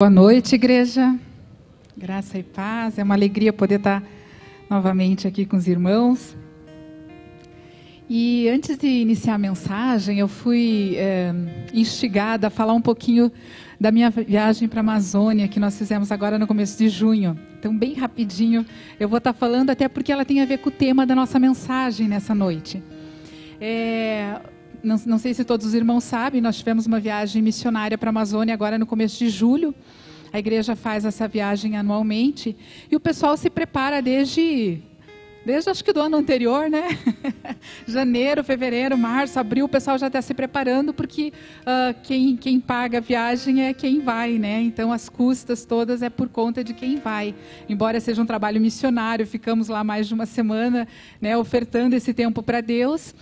Boa noite, igreja. Graça e paz. É uma alegria poder estar novamente aqui com os irmãos. E antes de iniciar a mensagem, eu fui instigada a falar um pouquinho da minha viagem para a Amazônia, que nós fizemos agora no começo de junho. Então, bem rapidinho, eu vou estar falando, até porque ela tem a ver com o tema da nossa mensagem nessa noite. Não sei se todos os irmãos sabem, nós tivemos uma viagem missionária para a Amazônia agora no começo de julho. A igreja faz essa viagem anualmente e o pessoal se prepara desde acho que do ano anterior, né? Janeiro, fevereiro, março, abril, o pessoal já está se preparando porque quem paga a viagem é quem vai, né? Então as custas todas é por conta de quem vai. Embora seja um trabalho missionário, ficamos lá mais de uma semana, né, ofertando esse tempo para Deus.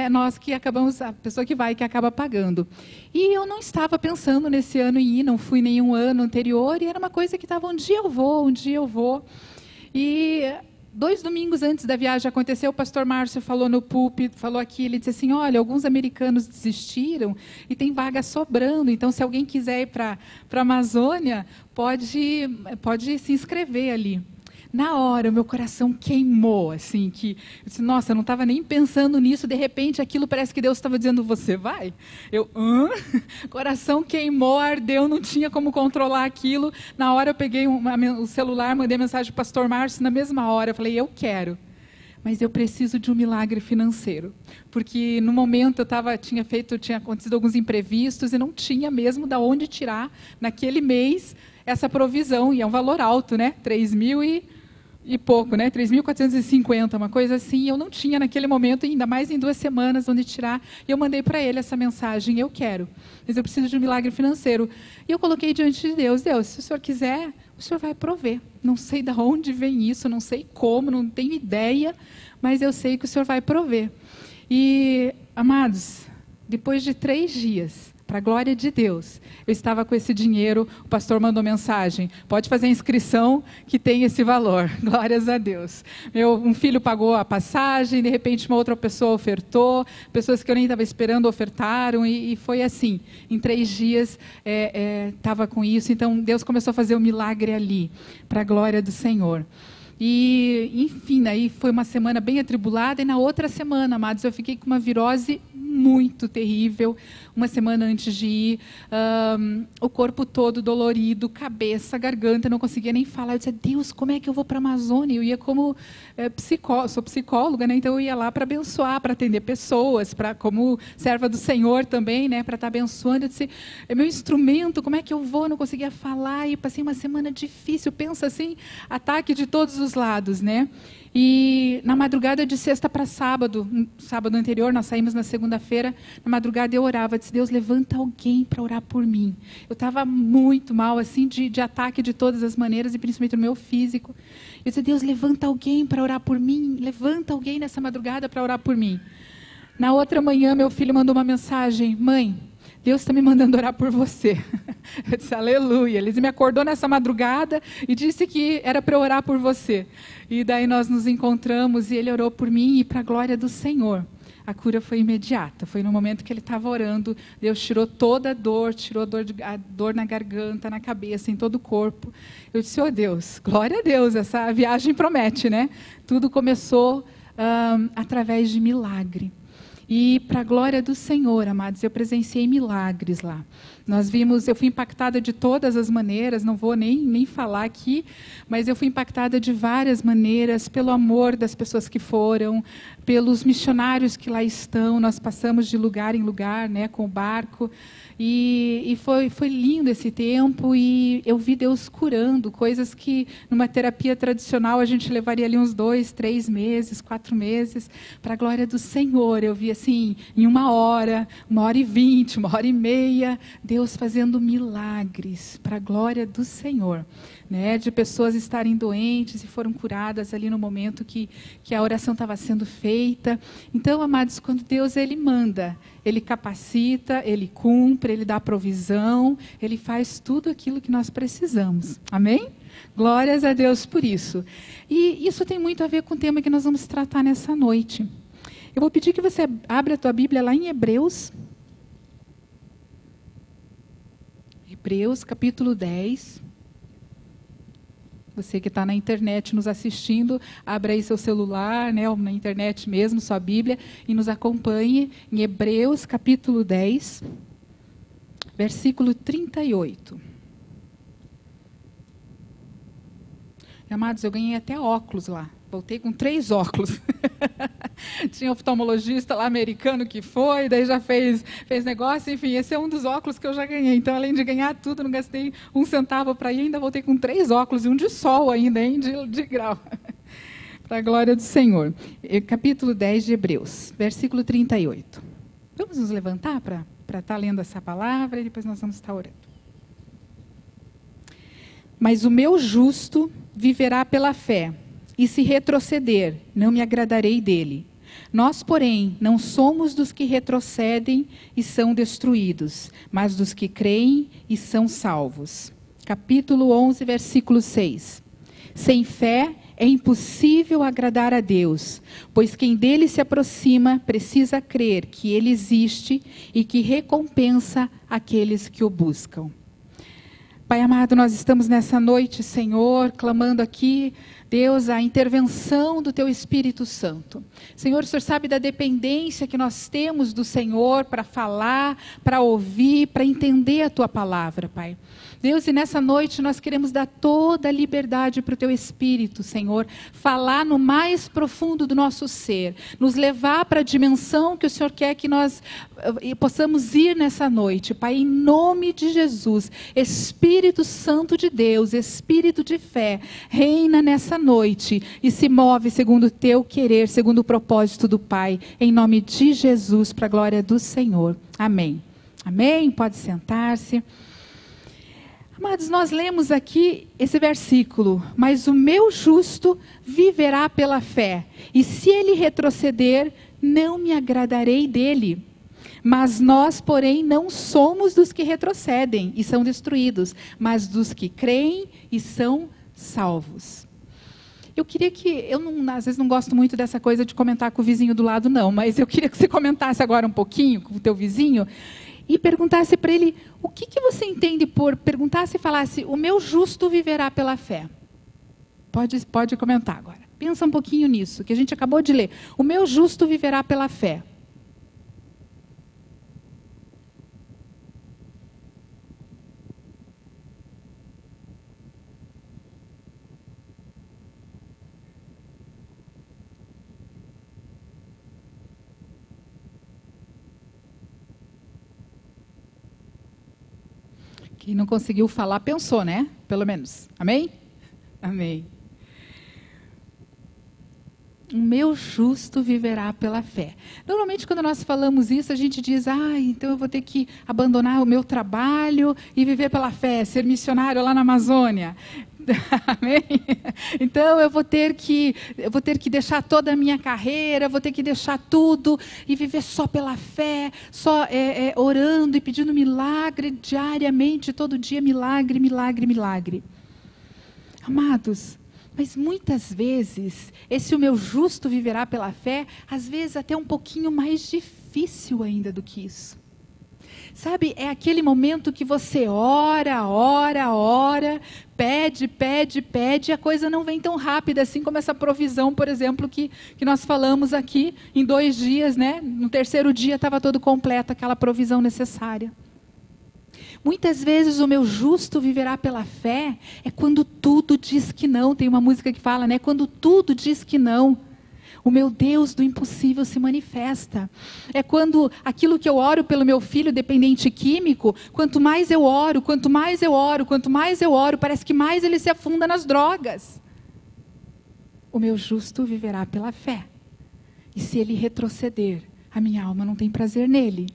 Nós que acabamos, a pessoa que vai, que acaba pagando. E eu não estava pensando nesse ano em ir, não fui nenhum ano anterior, e era uma coisa que estava, um dia eu vou. E 2 domingos antes da viagem acontecer, o pastor Márcio falou no púlpito, falou aqui, ele disse assim, olha, alguns americanos desistiram e tem vaga sobrando, então se alguém quiser ir para a Amazônia, pode se inscrever ali. Na hora, o meu coração queimou, assim, eu disse, nossa, eu não estava nem pensando nisso, de repente aquilo parece que Deus estava dizendo, você vai? Coração queimou, ardeu, não tinha como controlar aquilo. Na hora eu peguei o celular, mandei mensagem para o pastor Márcio, na mesma hora, eu falei, eu quero. Mas eu preciso de um milagre financeiro, porque no momento tinha acontecido alguns imprevistos e não tinha mesmo de onde tirar, naquele mês, essa provisão, e é um valor alto, né? 3.000 e pouco, né? 3.450, uma coisa assim. Eu não tinha naquele momento, ainda mais em 2 semanas, onde tirar. E eu mandei para ele essa mensagem, eu quero, mas eu preciso de um milagre financeiro. E eu coloquei diante de Deus, se o Senhor quiser, o Senhor vai prover. Não sei de onde vem isso, não sei como, não tenho ideia, mas eu sei que o Senhor vai prover. E, amados, depois de 3 dias, para a glória de Deus, eu estava com esse dinheiro, o pastor mandou mensagem, pode fazer a inscrição que tem esse valor, glórias a Deus. Um filho pagou a passagem, de repente uma outra pessoa ofertou, pessoas que eu nem estava esperando ofertaram, e foi assim, em 3 dias estava com isso, então Deus começou a fazer um milagre ali, para a glória do Senhor. E, enfim, aí foi uma semana bem atribulada, e na outra semana, amados, eu fiquei com uma virose muito terrível, uma semana antes de ir, o corpo todo dolorido, cabeça, garganta, não conseguia nem falar. Eu disse, Deus, como é que eu vou para a Amazônia? Eu ia como sou psicóloga, né? Então eu ia lá para abençoar, para atender pessoas, como serva do Senhor também, né? Para estar abençoando. Eu disse, é meu instrumento, como é que eu vou? Não conseguia falar, e passei uma semana difícil, pensa assim, ataque de todos os lados, né? E na madrugada de sexta para sábado anterior, nós saímos na segunda-feira, na madrugada eu orava, disse, Deus, levanta alguém para orar por mim. Eu estava muito mal, assim, de ataque de todas as maneiras, e principalmente no meu físico. Eu disse, Deus, levanta alguém para orar por mim, levanta alguém nessa madrugada para orar por mim. Na outra manhã, meu filho mandou uma mensagem, mãe, Deus está me mandando orar por você. Eu disse, aleluia. Ele me acordou nessa madrugada e disse que era para eu orar por você. E daí nós nos encontramos e ele orou por mim, e para a glória do Senhor, a cura foi imediata. Foi no momento que ele estava orando, Deus tirou toda a dor, a dor na garganta, na cabeça, em todo o corpo. Eu disse, Deus, glória a Deus, essa viagem promete, né? Tudo começou através de milagre. E para a glória do Senhor, amados, eu presenciei milagres lá. Eu fui impactada de todas as maneiras, não vou nem falar aqui, mas eu fui impactada de várias maneiras, pelo amor das pessoas que foram, pelos missionários que lá estão. Nós passamos de lugar em lugar, né, com o barco, e foi lindo esse tempo, e eu vi Deus curando coisas que numa terapia tradicional a gente levaria ali uns 2, 3 meses, 4 meses. Para a glória do Senhor, eu vi assim, em 1 hora, 1h20, 1h30, Deus fazendo milagres para a glória do Senhor, né? De pessoas estarem doentes e foram curadas ali no momento que a oração estava sendo feita. Então, amados, quando Deus ele manda, Ele capacita, Ele cumpre, Ele dá provisão, Ele faz tudo aquilo que nós precisamos. Amém? Glórias a Deus por isso. E isso tem muito a ver com o tema que nós vamos tratar nessa noite. Eu vou pedir que você abra a tua Bíblia lá em Hebreus. Hebreus, capítulo 10. Você que está na internet nos assistindo, abra aí seu celular, né, ou na internet mesmo, sua Bíblia, e nos acompanhe em Hebreus, capítulo 10, versículo 38. Amados, eu ganhei até óculos lá. Voltei com 3 óculos. Tinha oftalmologista lá americano que foi, daí já fez negócio, enfim, esse é um dos óculos que eu já ganhei. Então, além de ganhar tudo, não gastei 1 centavo para ir, ainda voltei com 3 óculos e um de sol ainda, hein, de grau. Para a glória do Senhor. Capítulo 10 de Hebreus, versículo 38. Vamos nos levantar para estar lendo essa palavra e depois nós vamos estar orando. Mas o meu justo viverá pela fé. E se retroceder, não me agradarei dele. Nós, porém, não somos dos que retrocedem e são destruídos, mas dos que creem e são salvos. Capítulo 11, versículo 6. Sem fé é impossível agradar a Deus, pois quem dele se aproxima precisa crer que ele existe e que recompensa aqueles que o buscam. Pai amado, nós estamos nessa noite, Senhor, clamando aqui, Deus, a intervenção do Teu Espírito Santo. Senhor, o Senhor sabe da dependência que nós temos do Senhor para falar, para ouvir, para entender a Tua palavra, Pai. Deus, e nessa noite nós queremos dar toda a liberdade para o Teu Espírito, Senhor, falar no mais profundo do nosso ser, nos levar para a dimensão que o Senhor quer que nós possamos ir nessa noite, Pai, em nome de Jesus. Espírito Santo de Deus, Espírito de fé, reina nessa noite e se move segundo o Teu querer, segundo o propósito do Pai, em nome de Jesus, para a glória do Senhor. Amém. Amém? Pode sentar-se. Amados, nós lemos aqui esse versículo, mas o meu justo viverá pela fé, e se ele retroceder, não me agradarei dele. Mas nós, porém, não somos dos que retrocedem e são destruídos, mas dos que creem e são salvos. Eu queria que, às vezes não gosto muito dessa coisa de comentar com o vizinho do lado não, mas eu queria que você comentasse agora um pouquinho com o teu vizinho, e perguntasse para ele, o que você entende por, perguntasse e falasse, o meu justo viverá pela fé. Pode comentar agora. Pensa um pouquinho nisso, que a gente acabou de ler. O meu justo viverá pela fé. Quem não conseguiu falar, pensou, né? Pelo menos. Amém? Amém. O meu justo viverá pela fé. Normalmente, quando nós falamos isso, a gente diz, então eu vou ter que abandonar o meu trabalho e viver pela fé, ser missionário lá na Amazônia. Amém? Então eu vou ter que deixar toda a minha carreira, vou ter que deixar tudo e viver só pela fé, só orando e pedindo milagre diariamente, todo dia milagre, milagre, milagre. Amados, mas muitas vezes, esse o meu justo viverá pela fé, às vezes até um pouquinho mais difícil ainda do que isso. Sabe, é aquele momento que você ora, pede, e a coisa não vem tão rápida, assim como essa provisão, por exemplo, que nós falamos aqui, em 2 dias, né? No 3º dia estava todo completo, aquela provisão necessária. Muitas vezes o meu justo viverá pela fé, é quando tudo diz que não, tem uma música que fala, né? Quando tudo diz que não. O meu Deus do impossível se manifesta. É quando aquilo que eu oro pelo meu filho dependente químico, quanto mais eu oro, parece que mais ele se afunda nas drogas. O meu justo viverá pela fé. E se ele retroceder, a minha alma não tem prazer nele.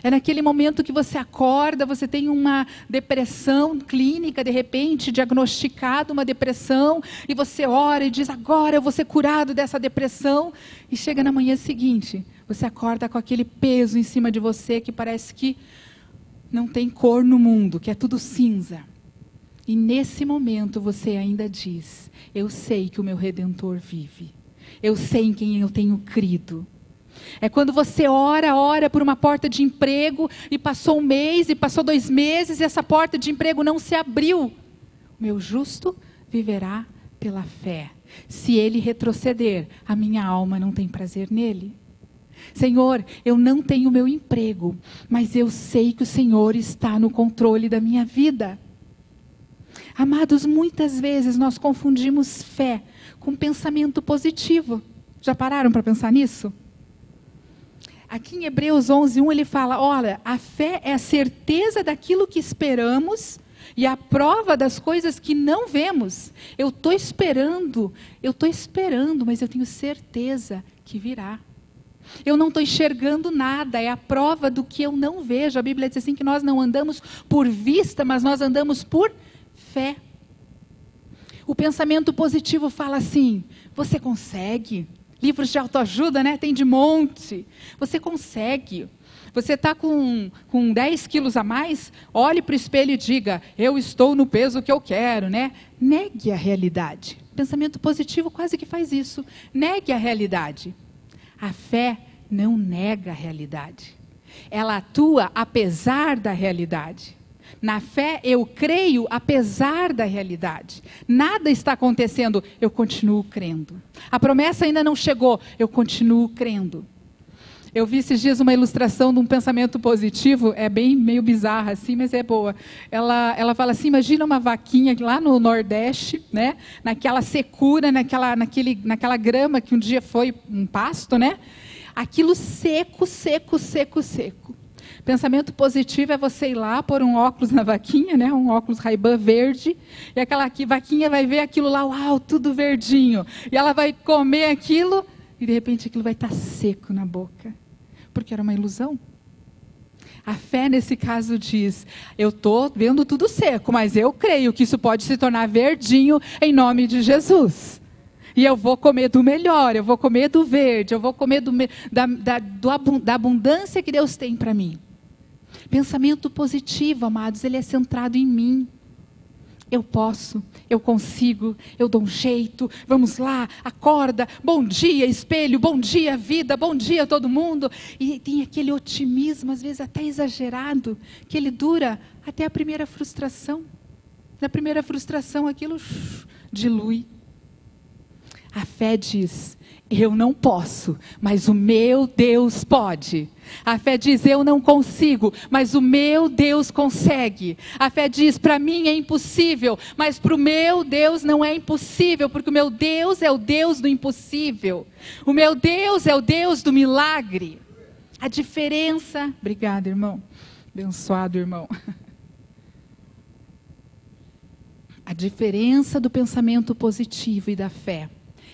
É naquele momento que você acorda, você tem uma depressão clínica, de repente, diagnosticado uma depressão, e você ora e diz, agora eu vou ser curado dessa depressão, e chega na manhã seguinte, você acorda com aquele peso em cima de você, que parece que não tem cor no mundo, que é tudo cinza. E nesse momento você ainda diz, eu sei que o meu Redentor vive, eu sei em quem eu tenho crido. É quando você ora por uma porta de emprego e passou 1 mês e passou 2 meses e essa porta de emprego não se abriu. O meu justo viverá pela fé. Se ele retroceder, a minha alma não tem prazer nele. Senhor, eu não tenho meu emprego, mas eu sei que o Senhor está no controle da minha vida. Amados, muitas vezes nós confundimos fé com pensamento positivo. Já pararam para pensar nisso? Aqui em Hebreus 11:1 ele fala, olha, a fé é a certeza daquilo que esperamos e a prova das coisas que não vemos. Eu estou esperando, mas eu tenho certeza que virá. Eu não estou enxergando nada, é a prova do que eu não vejo. A Bíblia diz assim que nós não andamos por vista, mas nós andamos por fé. O pensamento positivo fala assim, você consegue. Livros de autoajuda, né? Tem de monte. Você consegue. Você está com 10 quilos a mais, olhe para o espelho e diga, eu estou no peso que eu quero, né? Negue a realidade. Pensamento positivo quase que faz isso. Negue a realidade. A fé não nega a realidade. Ela atua apesar da realidade. Na fé eu creio apesar da realidade. Nada está acontecendo, eu continuo crendo. A promessa ainda não chegou, eu continuo crendo. Eu vi esses dias uma ilustração de um pensamento positivo, é bem meio bizarra assim, mas é boa. Ela fala assim, imagina uma vaquinha lá no Nordeste, né? Naquela secura, naquela grama que um dia foi um pasto, né? Aquilo seco. Pensamento positivo é você ir lá, pôr um óculos na vaquinha, né? Um óculos Ray-Ban verde, e aquela vaquinha vai ver aquilo lá, uau, tudo verdinho. E ela vai comer aquilo, e de repente aquilo vai estar seco na boca. Porque era uma ilusão. A fé nesse caso diz, eu estou vendo tudo seco, mas eu creio que isso pode se tornar verdinho em nome de Jesus. E eu vou comer do melhor, eu vou comer do verde, eu vou comer da abundância que Deus tem para mim. Pensamento positivo, amados, ele é centrado em mim. Eu posso, eu consigo, eu dou um jeito, vamos lá, acorda, bom dia espelho, bom dia vida, bom dia todo mundo. E tem aquele otimismo, às vezes até exagerado, que ele dura até a primeira frustração. Na primeira frustração aquilo dilui. A fé diz, eu não posso, mas o meu Deus pode. A fé diz, eu não consigo, mas o meu Deus consegue. A fé diz, para mim é impossível, mas para o meu Deus não é impossível, porque o meu Deus é o Deus do impossível. O meu Deus é o Deus do milagre. A diferença... Obrigada, irmão. Abençoado, irmão. A diferença do pensamento positivo e da fé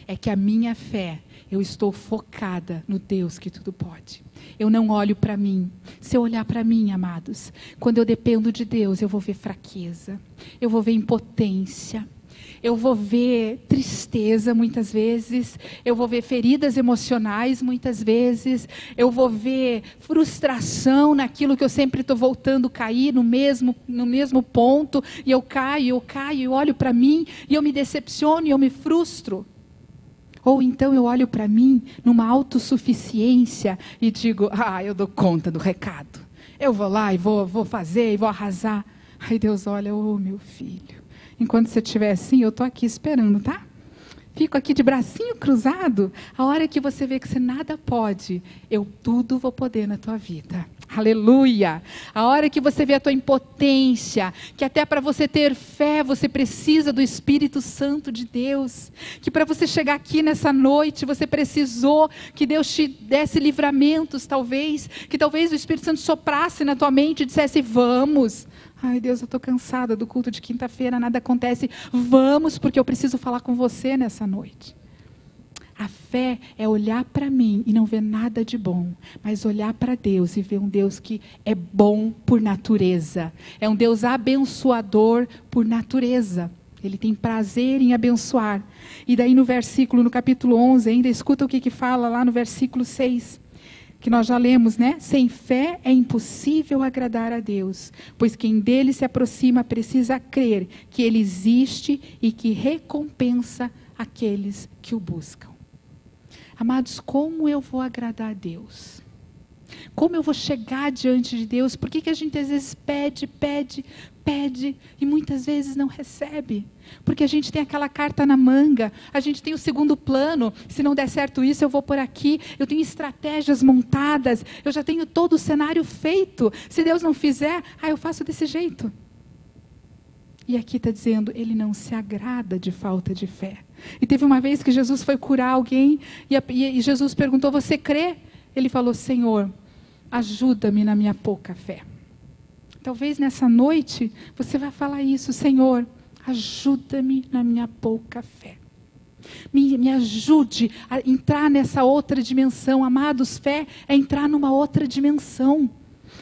é que a minha fé, eu estou focada no Deus que tudo pode. Eu não olho para mim. Se eu olhar para mim, amados, quando eu dependo de Deus, eu vou ver fraqueza, eu vou ver impotência, eu vou ver tristeza muitas vezes, eu vou ver feridas emocionais muitas vezes, eu vou ver frustração naquilo que eu sempre estou voltando a cair no mesmo ponto, e eu caio, e olho para mim, e eu me decepciono, e eu me frustro. Ou então eu olho para mim numa autossuficiência e digo, eu dou conta do recado. Eu vou lá e vou fazer e vou arrasar. Aí Deus olha, meu filho, enquanto você estiver assim, eu estou aqui esperando, tá? Fico aqui de bracinho cruzado, a hora que você vê que você nada pode, eu tudo vou poder na tua vida. Aleluia! A hora que você vê a tua impotência, que até para você ter fé, você precisa do Espírito Santo de Deus. Que para você chegar aqui nessa noite, você precisou que Deus te desse livramentos, talvez. Que talvez o Espírito Santo soprasse na tua mente e dissesse, vamos. Ai, Deus, eu estou cansada do culto de quinta-feira, nada acontece. Vamos, porque eu preciso falar com você nessa noite. A fé é olhar para mim e não ver nada de bom, mas olhar para Deus e ver um Deus que é bom por natureza. É um Deus abençoador por natureza. Ele tem prazer em abençoar. E daí no capítulo 11, ainda escuta o que fala lá no versículo 6. Que nós já lemos, né? Sem fé é impossível agradar a Deus, pois quem dele se aproxima precisa crer que ele existe e que recompensa aqueles que o buscam. Amados, como eu vou agradar a Deus? Como eu vou chegar diante de Deus? Por que a gente às vezes pede e muitas vezes não recebe? Porque a gente tem aquela carta na manga, a gente tem o segundo plano, se não der certo isso eu vou por aqui, eu tenho estratégias montadas, eu já tenho todo o cenário feito, se Deus não fizer, eu faço desse jeito. E aqui está dizendo, Ele não se agrada de falta de fé. E teve uma vez que Jesus foi curar alguém, e Jesus perguntou, você crê? Ele falou, Senhor, ajuda-me na minha pouca fé. Talvez nessa noite você vai falar isso, Senhor, ajuda-me na minha pouca fé. Me ajude a entrar nessa outra dimensão. Amados, fé é entrar numa outra dimensão.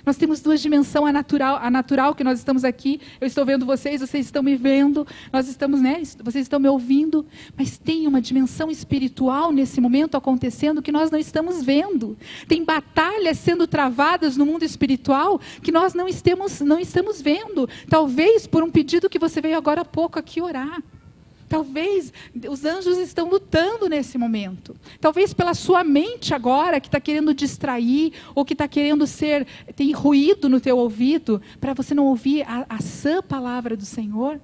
Nós temos duas dimensões, a natural que nós estamos aqui, eu estou vendo vocês estão me vendo, nós estamos, vocês estão me ouvindo, mas tem uma dimensão espiritual nesse momento acontecendo que nós não estamos vendo. Tem batalhas sendo travadas no mundo espiritual que nós não estamos vendo. Talvez por um pedido que você veio agora há pouco aqui orar. Talvez os anjos estão lutando nesse momento. Talvez pela sua mente agora, que está querendo distrair, ou que está querendo tem ruído no teu ouvido, para você não ouvir a sã palavra do Senhor.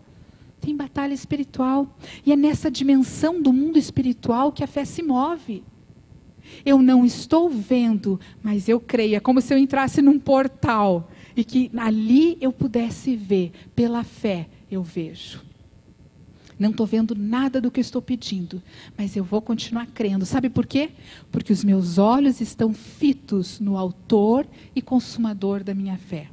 Tem batalha espiritual. E é nessa dimensão do mundo espiritual que a fé se move. Eu não estou vendo, mas eu creio. É como se eu entrasse num portal, e que ali eu pudesse ver. Pela fé eu vejo. Não estou vendo nada do que eu estou pedindo, mas eu vou continuar crendo. Sabe por quê? Porque os meus olhos estão fitos no autor e consumador da minha fé.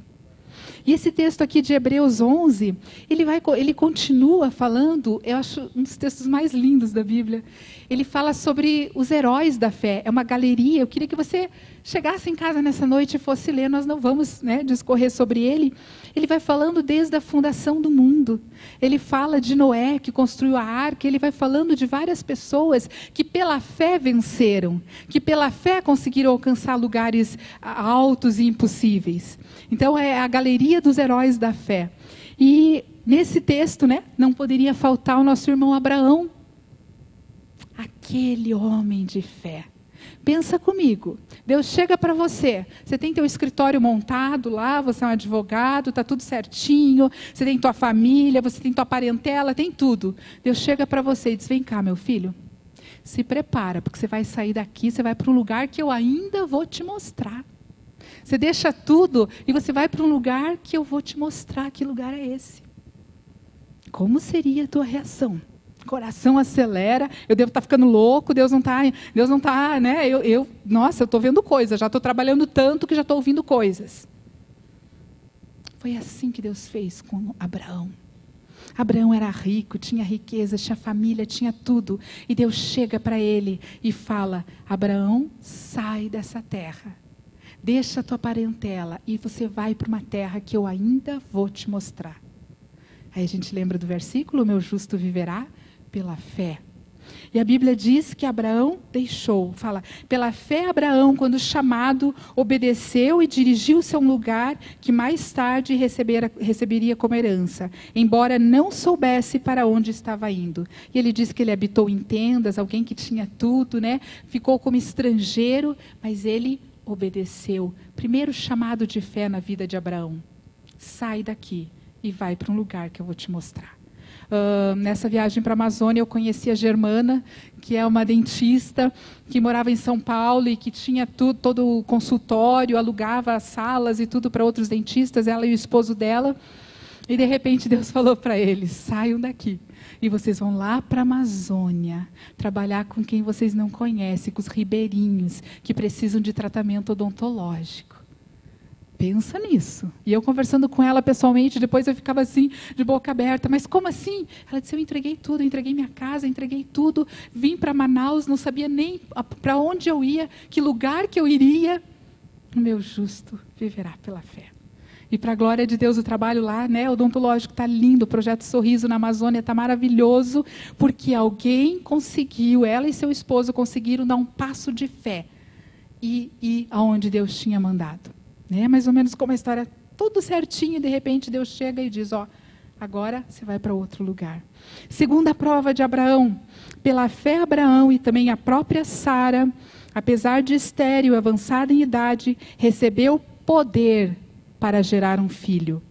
E esse texto aqui de Hebreus 11, ele continua falando, eu acho um dos textos mais lindos da Bíblia. Ele fala sobre os heróis da fé. É uma galeria. Eu queria que você chegasse em casa nessa noite e fosse ler. Nós não vamos discorrer sobre ele. Ele vai falando desde a fundação do mundo. Ele fala de Noé, que construiu a arca. Ele vai falando de várias pessoas que pela fé venceram. Que pela fé conseguiram alcançar lugares altos e impossíveis. Então é a galeria dos heróis da fé. E nesse texto, não poderia faltar o nosso irmão Abraão. Aquele homem de fé. Pensa comigo. Deus chega para você. Você tem teu escritório montado lá, você é um advogado, está tudo certinho. Você tem tua família, você tem tua parentela, tem tudo. Deus chega para você e diz, vem cá, meu filho. Se prepara, porque você vai sair daqui, você vai para um lugar que eu ainda vou te mostrar. Você deixa tudo e você vai para um lugar que eu vou te mostrar. Que lugar é esse? Como seria a tua reação? Coração acelera, eu devo estar ficando louco, Deus não está, nossa, eu estou vendo coisas, já estou trabalhando tanto que já estou ouvindo coisas. Foi assim que Deus fez com Abraão. Abraão era rico, tinha riqueza, tinha família, tinha tudo. E Deus chega para ele e fala, Abraão, sai dessa terra. Deixa a tua parentela e você vai para uma terra que eu ainda vou te mostrar. Aí a gente lembra do versículo, o meu justo viverá pela fé. E a Bíblia diz que Abraão fala, pela fé Abraão, quando chamado, obedeceu e dirigiu-se a um lugar que mais tarde receberia como herança, embora não soubesse para onde estava indo. E ele diz que ele habitou em tendas, alguém que tinha tudo, ficou como estrangeiro, mas ele obedeceu. Primeiro chamado de fé na vida de Abraão. Sai daqui e vai para um lugar que eu vou te mostrar. Nessa viagem para a Amazônia, eu conheci a Germana, que é uma dentista que morava em São Paulo e que tinha todo o consultório, alugava salas e tudo para outros dentistas, ela e o esposo dela. E de repente Deus falou para eles, saiam daqui. E vocês vão lá para a Amazônia, trabalhar com quem vocês não conhecem, com os ribeirinhos, que precisam de tratamento odontológico. Pensa nisso. E eu conversando com ela pessoalmente, depois eu ficava assim, de boca aberta. Mas como assim? Ela disse, eu entreguei tudo, entreguei minha casa, entreguei tudo. Vim para Manaus, não sabia nem para onde eu ia, que lugar que eu iria. O meu justo viverá pela fé. E para a glória de Deus, o trabalho lá, odontológico está lindo, o projeto Sorriso na Amazônia está maravilhoso, porque alguém conseguiu, ela e seu esposo conseguiram dar um passo de fé e ir aonde Deus tinha mandado. Mais ou menos como a história, tudo certinho, e de repente Deus chega e diz, agora você vai para outro lugar. Segunda prova de Abraão. Pela fé, Abraão e também a própria Sara, apesar de estéril, avançada em idade, recebeu poder para gerar um filho,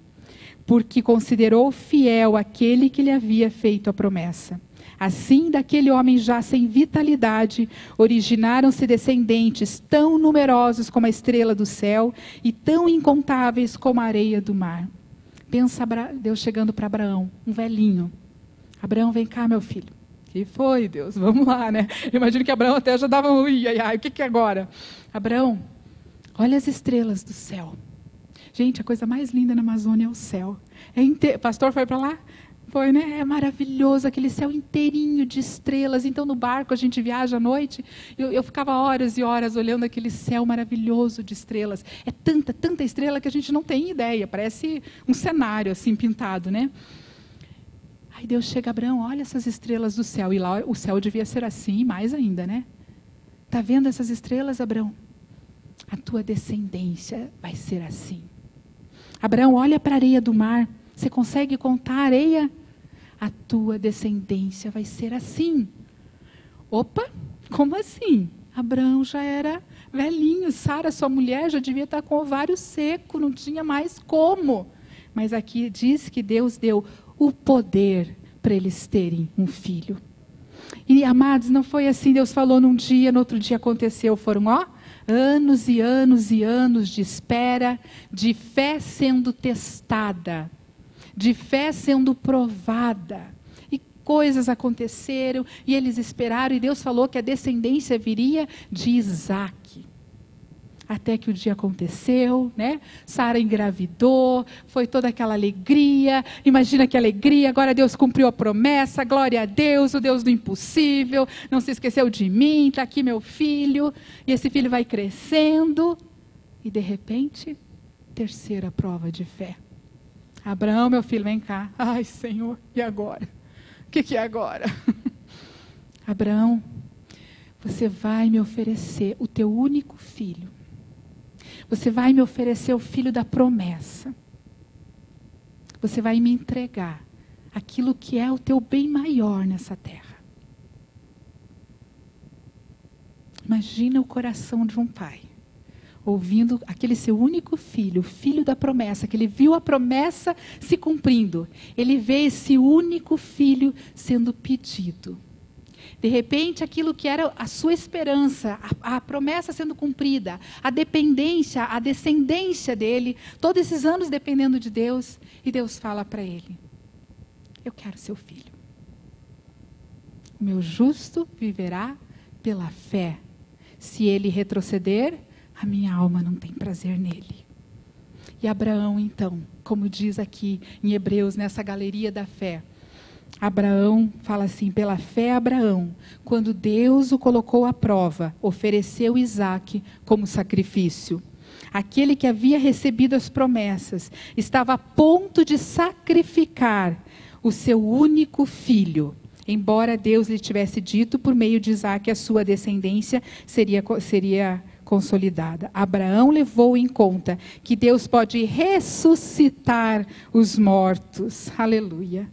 porque considerou fiel aquele que lhe havia feito a promessa. Assim, daquele homem já sem vitalidade, originaram-se descendentes tão numerosos como a estrela do céu e tão incontáveis como a areia do mar. Pensa Deus chegando para Abraão, um velhinho. Abraão, vem cá, meu filho. Que foi, Deus? Vamos lá, né? Eu imagino que Abraão até já dava o que é agora? Abraão, olha as estrelas do céu. Gente, a coisa mais linda na Amazônia é o céu. Pastor foi para lá? Foi, né? É maravilhoso, aquele céu inteirinho de estrelas. Então, no barco, a gente viaja à noite. Eu ficava horas e horas olhando aquele céu maravilhoso de estrelas. É tanta estrela que a gente não tem ideia. Parece um cenário assim pintado, né? Aí Deus chega, Abraão, olha essas estrelas do céu. E lá o céu devia ser assim, mais ainda, né? Está vendo essas estrelas, Abraão? A tua descendência vai ser assim. Abraão, olha para a areia do mar. Você consegue contar a areia? A tua descendência vai ser assim. Opa, como assim? Abraão já era velhinho. Sara, sua mulher, já devia estar com o ovário seco. Não tinha mais como. Mas aqui diz que Deus deu o poder para eles terem um filho. E, amados, não foi assim, Deus falou num dia, no outro dia aconteceu. Foram, anos e anos e anos de espera, de fé sendo testada, de fé sendo provada. E coisas aconteceram, e eles esperaram, e Deus falou que a descendência viria de Isaque. Até que o dia aconteceu, né? Sara engravidou, foi toda aquela alegria. Imagina que alegria, agora Deus cumpriu a promessa, glória a Deus, o Deus do impossível, não se esqueceu de mim, está aqui meu filho. E esse filho vai crescendo, e de repente, terceira prova de fé. Abraão, meu filho, vem cá. Ai, Senhor, e agora? O que é agora? Abraão, você vai me oferecer o teu único filho. Você vai me oferecer o filho da promessa. Você vai me entregar aquilo que é o teu bem maior nessa terra. Imagina o coração de um pai, ouvindo aquele seu único filho, o filho da promessa, que ele viu a promessa se cumprindo. Ele vê esse único filho sendo pedido. De repente, aquilo que era a sua esperança, a promessa sendo cumprida, a dependência, a descendência dele, todos esses anos dependendo de Deus, e Deus fala para ele, eu quero seu filho. O meu justo viverá pela fé. Se ele retroceder, a minha alma não tem prazer nele. E Abraão, então, como diz aqui em Hebreus, nessa galeria da fé, Abraão fala assim, pela fé Abraão, quando Deus o colocou à prova, ofereceu Isaque como sacrifício. Aquele que havia recebido as promessas, estava a ponto de sacrificar o seu único filho. Embora Deus lhe tivesse dito por meio de Isaque a sua descendência seria consolidada. Abraão levou em conta que Deus pode ressuscitar os mortos. Aleluia.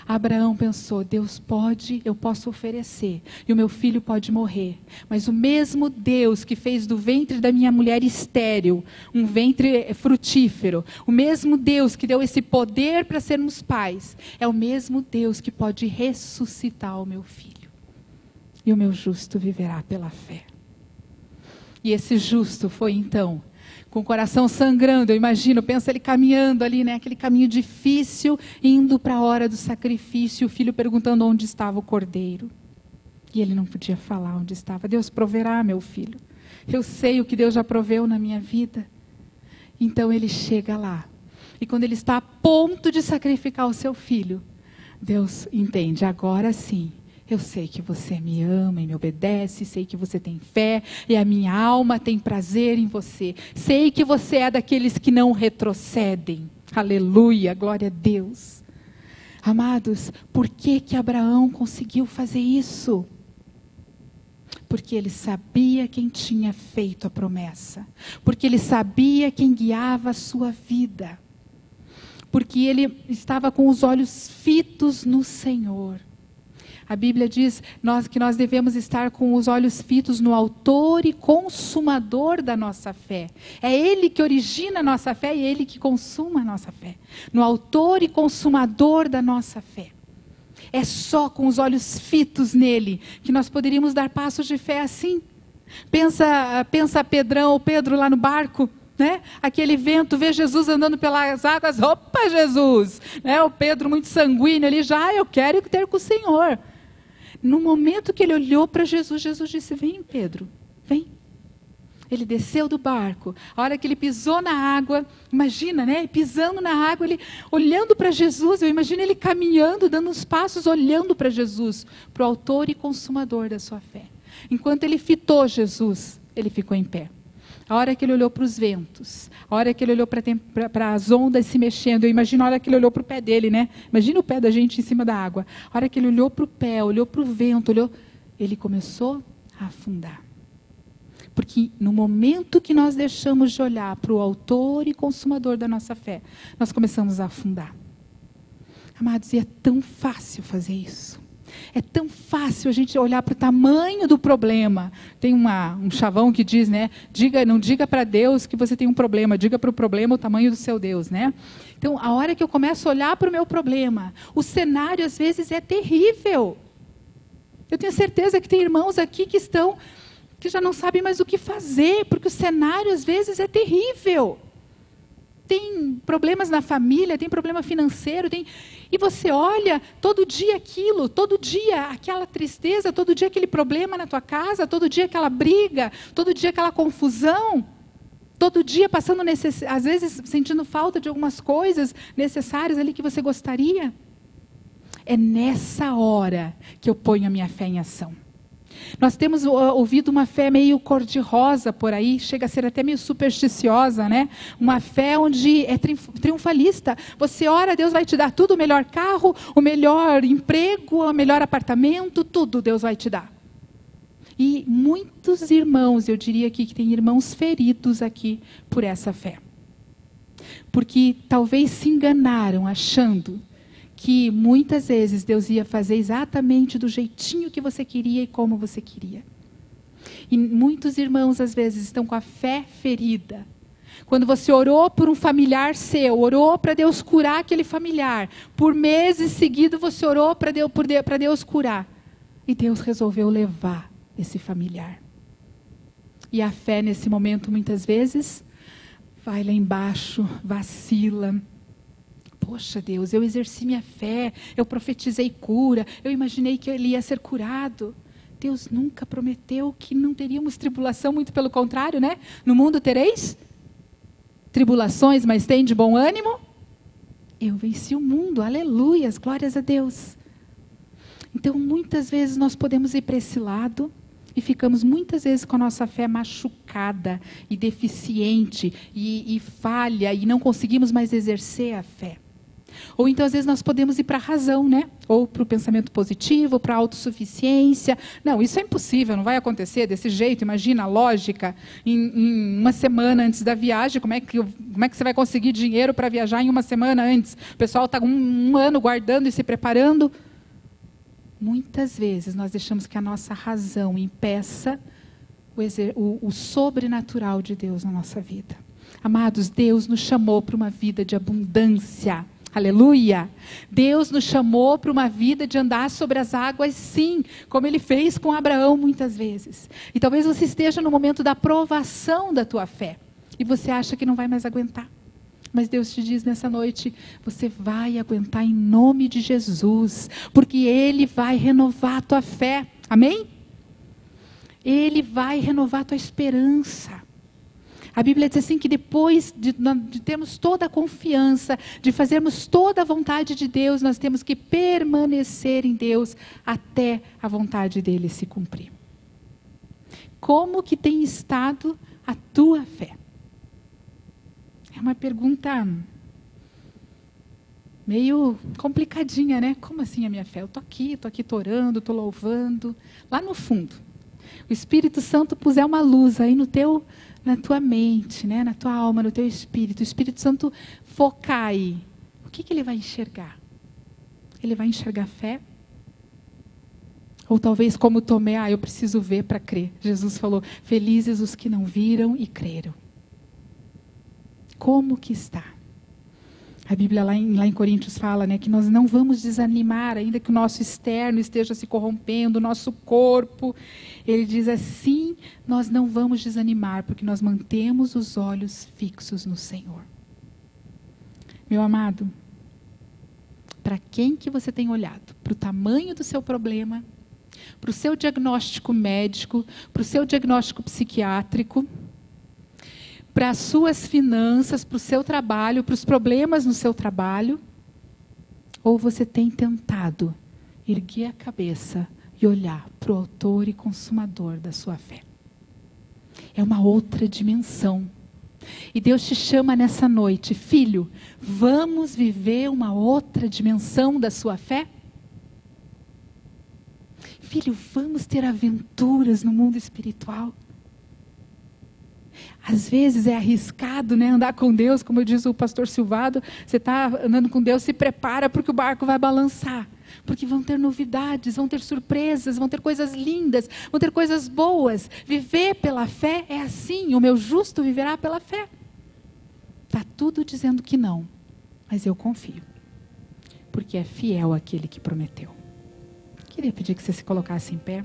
Abraão pensou, Deus pode, eu posso oferecer, e o meu filho pode morrer. Mas o mesmo Deus que fez do ventre da minha mulher estéril, um ventre frutífero, o mesmo Deus que deu esse poder para sermos pais, é o mesmo Deus que pode ressuscitar o meu filho. E o meu justo viverá pela fé. E esse justo foi então, com o coração sangrando, eu imagino, pensa ele caminhando ali, né, aquele caminho difícil, indo para a hora do sacrifício, o filho perguntando onde estava o cordeiro. E ele não podia falar onde estava. Deus proverá, meu filho. Eu sei o que Deus já proveu na minha vida. Então ele chega lá. E quando ele está a ponto de sacrificar o seu filho, Deus entende, agora sim. Eu sei que você me ama e me obedece, sei que você tem fé e a minha alma tem prazer em você. Sei que você é daqueles que não retrocedem. Aleluia, glória a Deus. Amados, por que Abraão conseguiu fazer isso? Porque ele sabia quem tinha feito a promessa. Porque ele sabia quem guiava a sua vida. porque ele estava com os olhos fitos no Senhor. A Bíblia diz que nós devemos estar com os olhos fitos no autor e consumador da nossa fé. É Ele que origina a nossa fé e Ele que consuma a nossa fé. No autor e consumador da nossa fé. É só com os olhos fitos nele que nós poderíamos dar passos de fé assim. Pensa Pedro lá no barco, né? Aquele vento, vê Jesus andando pelas águas, opa, Jesus! Né? O Pedro muito sanguíneo ali, eu quero ter com o Senhor. No momento que ele olhou para Jesus, Jesus disse, vem Pedro, vem. Ele desceu do barco, a hora que ele pisou na água, imagina, né? Pisando na água, ele olhando para Jesus, eu imagino ele caminhando, dando uns passos, olhando para Jesus, para o autor e consumador da sua fé. Enquanto ele fitou Jesus, ele ficou em pé. A hora que ele olhou para os ventos, a hora que ele olhou para as ondas se mexendo, eu imagino a hora que ele olhou para o pé dele, né? Imagina o pé da gente em cima da água. A hora que ele olhou para o pé, olhou para o vento, ele começou a afundar. Porque no momento que nós deixamos de olhar para o autor e consumador da nossa fé, nós começamos a afundar. Amados, e é tão fácil fazer isso. É tão fácil a gente olhar para o tamanho do problema. Tem um chavão que diz, né? Não diga para Deus que você tem um problema, diga para o problema o tamanho do seu Deus, né? Então, a hora que eu começo a olhar para o meu problema, o cenário às vezes é terrível. Eu tenho certeza que tem irmãos aqui que já não sabem mais o que fazer, porque o cenário às vezes é terrível. Tem problemas na família, tem problema financeiro, e você olha todo dia aquilo, todo dia aquela tristeza, todo dia aquele problema na tua casa, todo dia aquela briga, todo dia aquela confusão, todo dia passando às vezes sentindo falta de algumas coisas necessárias ali que você gostaria. É nessa hora que eu ponho a minha fé em ação. Nós temos ouvido uma fé meio cor-de-rosa por aí, chega a ser até meio supersticiosa, né? Uma fé onde é triunfalista. Você ora, Deus vai te dar tudo, o melhor carro, o melhor emprego, o melhor apartamento, tudo Deus vai te dar. E muitos irmãos, eu diria aqui que tem irmãos feridos aqui por essa fé. Porque talvez se enganaram achando que muitas vezes Deus ia fazer exatamente do jeitinho que você queria e como você queria. E muitos irmãos às vezes estão com a fé ferida. Quando você orou por um familiar seu, orou para Deus curar aquele familiar, por meses seguidos você orou para Deus curar. E Deus resolveu levar esse familiar. E a fé nesse momento muitas vezes vai lá embaixo, vacila. Poxa Deus, eu exerci minha fé, eu profetizei cura, eu imaginei que ele ia ser curado. Deus nunca prometeu que não teríamos tribulação, muito pelo contrário, né? No mundo tereis tribulações, mas tem de bom ânimo. Eu venci o mundo, aleluias, glórias a Deus. Então muitas vezes nós podemos ir para esse lado e ficamos muitas vezes com a nossa fé machucada e deficiente e falha e não conseguimos mais exercer a fé. Ou então, às vezes, nós podemos ir para a razão, né? Ou para o pensamento positivo, para a autossuficiência. Não, isso é impossível, não vai acontecer desse jeito. Imagina a lógica, em uma semana antes da viagem, como é que você vai conseguir dinheiro para viajar em uma semana antes? O pessoal está um ano guardando e se preparando. Muitas vezes, nós deixamos que a nossa razão impeça o sobrenatural de Deus na nossa vida. Amados, Deus nos chamou para uma vida de abundância. Aleluia! Deus nos chamou para uma vida de andar sobre as águas, sim, como Ele fez com Abraão muitas vezes. E talvez você esteja no momento da provação da tua fé. E você acha que não vai mais aguentar. Mas Deus te diz nessa noite, você vai aguentar em nome de Jesus. Porque Ele vai renovar a tua fé. Amém? Ele vai renovar a tua esperança. A Bíblia diz assim que depois de termos toda a confiança, de fazermos toda a vontade de Deus, nós temos que permanecer em Deus até a vontade dEle se cumprir. Como que tem estado a tua fé? É uma pergunta meio complicadinha, né? Como assim a minha fé? Eu estou aqui orando, estou louvando. Lá no fundo, o Espírito Santo puser uma luz aí na tua mente, né? Na tua alma, no teu espírito. O Espírito Santo focar aí. O que ele vai enxergar? Ele vai enxergar fé? Ou talvez como Tomé, eu preciso ver para crer. Jesus falou, felizes os que não viram e creram. Como que está? A Bíblia lá em Coríntios fala, né, que nós não vamos desanimar, ainda que o nosso externo esteja se corrompendo, o nosso corpo. Ele diz assim, nós não vamos desanimar, porque nós mantemos os olhos fixos no Senhor. Meu amado, para quem que você tem olhado? Para o tamanho do seu problema? Para o seu diagnóstico médico? Para o seu diagnóstico psiquiátrico? Para as suas finanças, para o seu trabalho, para os problemas no seu trabalho? Ou você tem tentado erguer a cabeça e olhar para o autor e consumador da sua fé? É uma outra dimensão. E Deus te chama nessa noite, filho, vamos viver uma outra dimensão da sua fé? Filho, vamos ter aventuras no mundo espiritual? Às vezes é arriscado, né, andar com Deus, como diz o pastor Silvado, você está andando com Deus, se prepara porque o barco vai balançar. Porque vão ter novidades, vão ter surpresas, vão ter coisas lindas, vão ter coisas boas. Viver pela fé é assim, o meu justo viverá pela fé. Está tudo dizendo que não, mas eu confio. Porque é fiel aquele que prometeu. Queria pedir que você se colocasse em pé.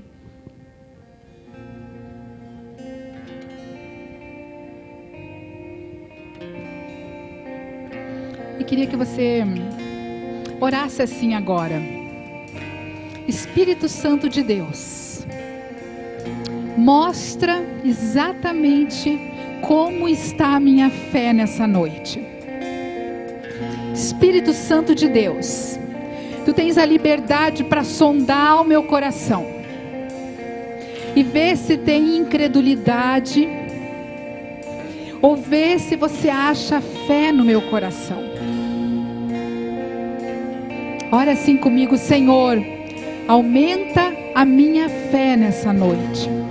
E queria que você orasse assim agora. Espírito Santo de Deus, mostra exatamente como está a minha fé nessa noite. Espírito Santo de Deus, tu tens a liberdade para sondar o meu coração e ver se tem incredulidade, ou ver se você acha fé no meu coração. Ora assim comigo, Senhor, aumenta a minha fé nessa noite.